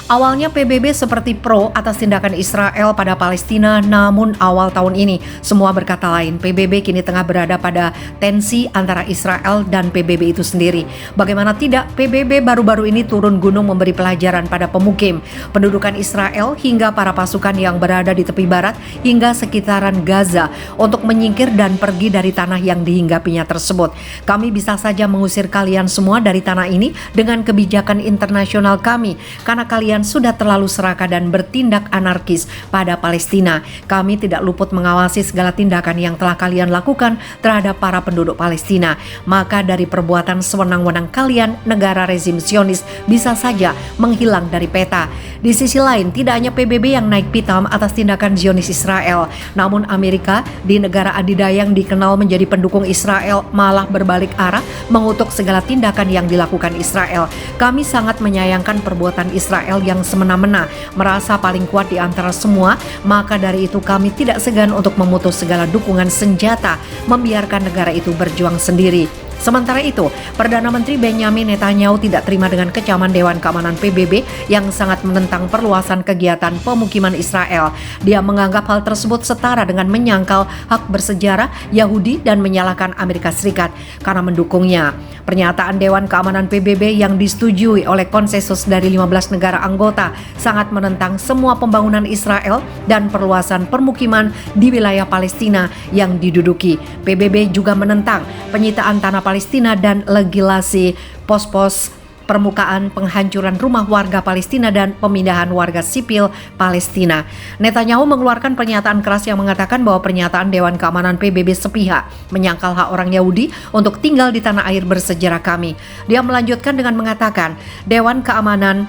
Awalnya PBB seperti pro atas tindakan Israel pada Palestina, namun awal tahun ini semua berkata lain. PBB kini tengah berada pada tensi antara Israel dan PBB itu sendiri. Bagaimana tidak, PBB baru-baru ini turun gunung memberi pelajaran pada pemukim, pendudukan Israel hingga para pasukan yang berada di tepi barat hingga sekitaran Gaza untuk menyingkir dan pergi dari tanah yang dihinggapinya tersebut. Kami bisa saja mengusir kalian semua dari tanah ini dengan kebijakan internasional kami, karena kalian sudah terlalu serakah dan bertindak anarkis pada Palestina. Kami tidak luput mengawasi segala tindakan yang telah kalian lakukan terhadap para penduduk Palestina. Maka dari perbuatan sewenang-wenang kalian, negara rezim Zionis bisa saja menghilang dari peta. Di sisi lain, tidak hanya PBB yang naik pitam atas tindakan Zionis Israel, namun Amerika di negara adidaya yang dikenal menjadi pendukung Israel malah berbalik arah mengutuk segala tindakan yang dilakukan Israel. Kami sangat menyayangkan perbuatan Israel yang semena-mena, merasa paling kuat di antara semua. Maka dari itu kami tidak segan untuk memutus segala dukungan senjata, membiarkan negara itu berjuang sendiri. Sementara itu, Perdana Menteri Benjamin Netanyahu tidak terima dengan kecaman Dewan Keamanan PBB yang sangat menentang perluasan kegiatan pemukiman Israel. Dia menganggap hal tersebut setara dengan menyangkal hak bersejarah Yahudi dan menyalahkan Amerika Serikat karena mendukungnya. Pernyataan Dewan Keamanan PBB yang disetujui oleh konsensus dari 15 negara anggota sangat menentang semua pembangunan Israel dan perluasan permukiman di wilayah Palestina yang diduduki. PBB juga menentang penyitaan tanah Palestina dan legislasi pos-pos permukaan, penghancuran rumah warga Palestina dan pemindahan warga sipil Palestina. Netanyahu mengeluarkan pernyataan keras yang mengatakan bahwa pernyataan Dewan Keamanan PBB sepihak menyangkal hak orang Yahudi untuk tinggal di tanah air bersejarah kami. Dia melanjutkan dengan mengatakan Dewan Keamanan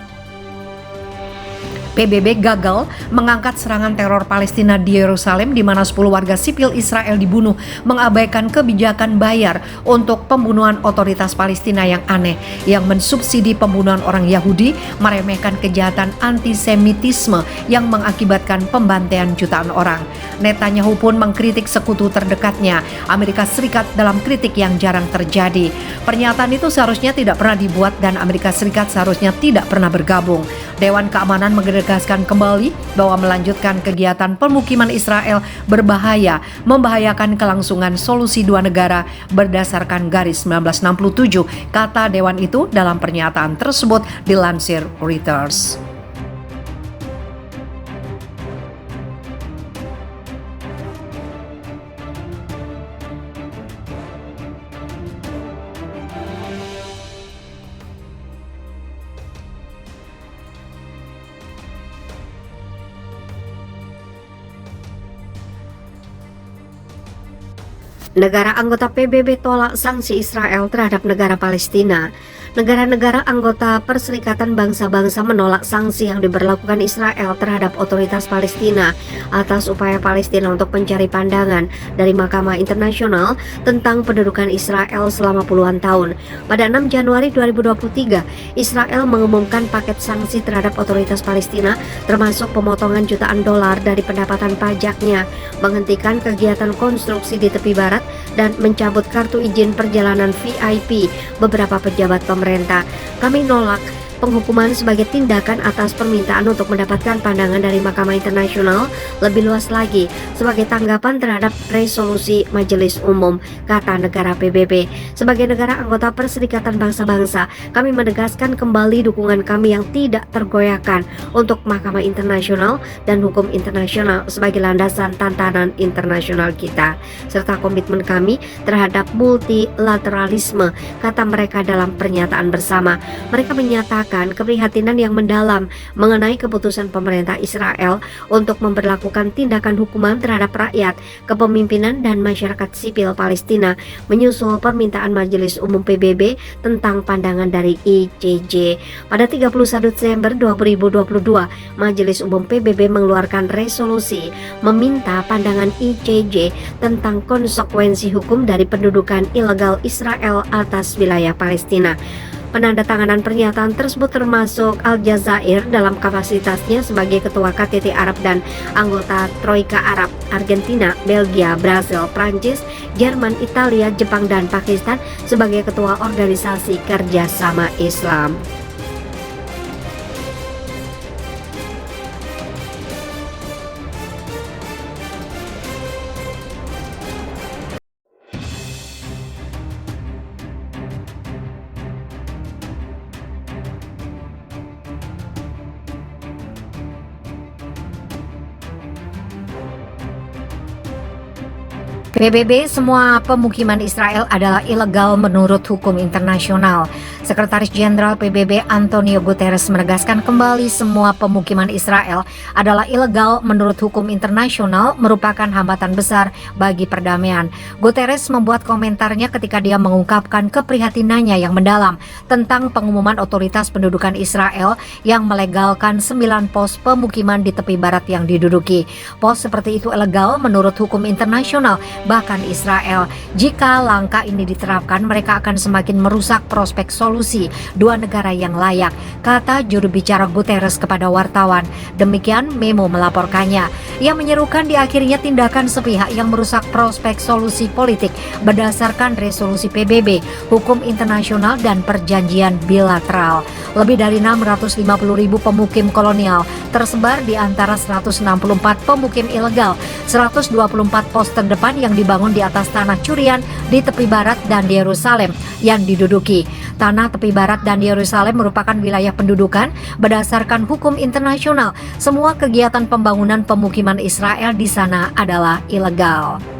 PBB gagal mengangkat serangan teror Palestina di Yerusalem di mana 10 warga sipil Israel dibunuh, mengabaikan kebijakan bayar untuk pembunuhan otoritas Palestina yang aneh, yang mensubsidi pembunuhan orang Yahudi, meremehkan kejahatan antisemitisme yang mengakibatkan pembantaian jutaan orang. Netanyahu pun mengkritik sekutu terdekatnya, Amerika Serikat, dalam kritik yang jarang terjadi. Pernyataan itu seharusnya tidak pernah dibuat dan Amerika Serikat seharusnya tidak pernah bergabung. Dewan Keamanan menegaskan kembali bahwa melanjutkan kegiatan pemukiman Israel berbahaya, membahayakan kelangsungan solusi dua negara berdasarkan garis 1967, kata Dewan itu dalam pernyataan tersebut dilansir Reuters. Negara anggota PBB tolak sanksi Israel terhadap negara Palestina. Negara-negara anggota Perserikatan Bangsa-Bangsa menolak sanksi yang diberlakukan Israel terhadap otoritas Palestina atas upaya Palestina untuk mencari pandangan dari Mahkamah Internasional tentang pendudukan Israel selama puluhan tahun. Pada 6 Januari 2023, Israel mengumumkan paket sanksi terhadap otoritas Palestina, termasuk pemotongan jutaan dolar dari pendapatan pajaknya, menghentikan kegiatan konstruksi di tepi barat, dan mencabut kartu izin perjalanan VIP beberapa pejabat pemerintah. Kami nolak penghukuman sebagai tindakan atas permintaan untuk mendapatkan pandangan dari Mahkamah Internasional lebih luas lagi sebagai tanggapan terhadap resolusi Majelis Umum, kata negara PBB. Sebagai negara anggota Perserikatan Bangsa-Bangsa, kami menegaskan kembali dukungan kami yang tidak tergoyahkan untuk Mahkamah Internasional dan hukum internasional sebagai landasan tantangan internasional kita, serta komitmen kami terhadap multilateralisme, kata mereka dalam pernyataan bersama. Mereka menyatakan keprihatinan yang mendalam mengenai keputusan pemerintah Israel untuk memberlakukan tindakan hukuman terhadap rakyat, kepemimpinan, dan masyarakat sipil Palestina menyusul permintaan Majelis Umum PBB tentang pandangan dari ICJ. Pada 31 Desember 2022, Majelis Umum PBB mengeluarkan resolusi meminta pandangan ICJ tentang konsekuensi hukum dari pendudukan ilegal Israel atas wilayah Palestina. Penandatanganan pernyataan tersebut termasuk Aljazair dalam kapasitasnya sebagai Ketua KTT Arab dan anggota Troika Arab, Argentina, Belgia, Brasil, Prancis, Jerman, Italia, Jepang, dan Pakistan sebagai Ketua Organisasi Kerjasama Islam. PBB, semua pemukiman Israel adalah ilegal menurut hukum internasional. Sekretaris Jenderal PBB Antonio Guterres menegaskan kembali semua pemukiman Israel adalah ilegal menurut hukum internasional, merupakan hambatan besar bagi perdamaian. Guterres membuat komentarnya ketika dia mengungkapkan keprihatinannya yang mendalam tentang pengumuman otoritas pendudukan Israel yang melegalkan 9 pos pemukiman di tepi barat yang diduduki. Pos seperti itu ilegal menurut hukum internasional, bahkan Israel. Jika langkah ini diterapkan, mereka akan semakin merusak prospek solusi dua negara yang layak, kata juru bicara Guterres kepada wartawan. Demikian Memo melaporkannya. Ia menyerukan di akhirnya tindakan sepihak yang merusak prospek solusi politik berdasarkan resolusi PBB, hukum internasional dan perjanjian bilateral. Lebih dari 650.000 pemukim kolonial tersebar di antara 164 pemukim ilegal, 124 pos terdepan yang dibangun di atas tanah curian di tepi barat dan di Yerusalem yang diduduki. Tanah tepi barat dan Yerusalem merupakan wilayah pendudukan berdasarkan hukum internasional. Semua kegiatan pembangunan pemukiman Israel di sana adalah ilegal.